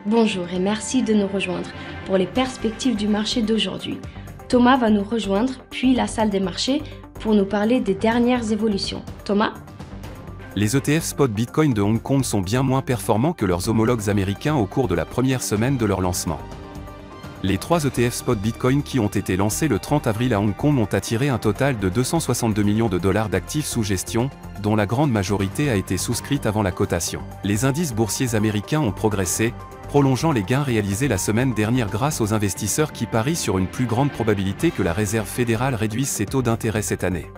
Bonjour et merci de nous rejoindre pour les perspectives du marché d'aujourd'hui. Thomas va nous rejoindre, puis la salle des marchés, pour nous parler des dernières évolutions. Thomas ? Les ETF spot Bitcoin de Hong Kong sont bien moins performants que leurs homologues américains au cours de la première semaine de leur lancement. Les 3 ETF spot Bitcoin qui ont été lancés le 30 avril à Hong Kong ont attiré un total de 262 millions de dollars d'actifs sous gestion, dont la grande majorité a été souscrite avant la cotation. Les indices boursiers américains ont progressé, prolongeant les gains réalisés la semaine dernière grâce aux investisseurs qui parient sur une plus grande probabilité que la Réserve fédérale réduise ses taux d'intérêt cette année.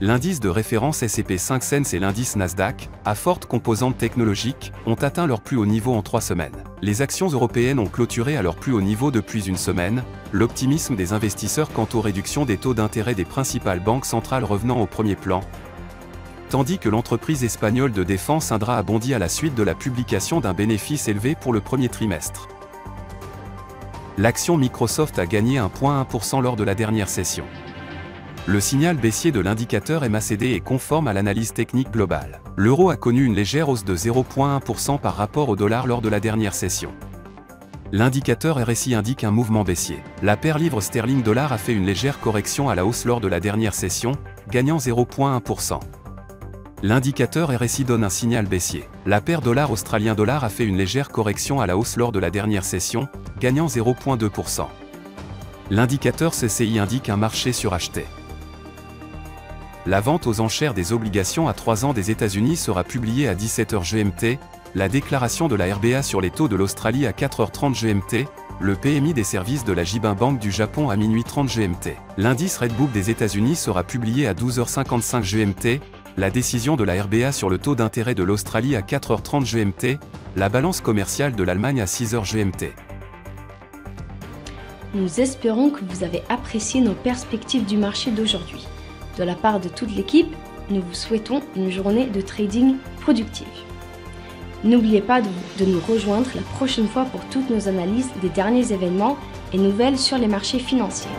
L'indice de référence S&P 500 et l'indice Nasdaq, à forte composante technologique, ont atteint leur plus haut niveau en 3 semaines. Les actions européennes ont clôturé à leur plus haut niveau depuis une semaine, l'optimisme des investisseurs quant aux réductions des taux d'intérêt des principales banques centrales revenant au premier plan, tandis que l'entreprise espagnole de défense Indra a bondi à la suite de la publication d'un bénéfice élevé pour le premier trimestre. L'action Microsoft a gagné 1,1% lors de la dernière session. Le signal baissier de l'indicateur MACD est conforme à l'analyse technique globale. L'euro a connu une légère hausse de 0,1% par rapport au dollar lors de la dernière session. L'indicateur RSI indique un mouvement baissier. La paire livre sterling-dollar a fait une légère correction à la hausse lors de la dernière session, gagnant 0,1%. L'indicateur RSI donne un signal baissier. La paire dollar australien-dollar a fait une légère correction à la hausse lors de la dernière session, gagnant 0,2%. L'indicateur CCI indique un marché suracheté. La vente aux enchères des obligations à 3 ans des États-Unis sera publiée à 17h GMT, la déclaration de la RBA sur les taux de l'Australie à 4h30 GMT, le PMI des services de la Jibun Bank du Japon à minuit 30 GMT. L'indice Redbook des États-Unis sera publié à 12h55 GMT, la décision de la RBA sur le taux d'intérêt de l'Australie à 4h30 GMT, la balance commerciale de l'Allemagne à 6h GMT. Nous espérons que vous avez apprécié nos perspectives du marché d'aujourd'hui. De la part de toute l'équipe, nous vous souhaitons une journée de trading productive. N'oubliez pas de nous rejoindre la prochaine fois pour toutes nos analyses des derniers événements et nouvelles sur les marchés financiers.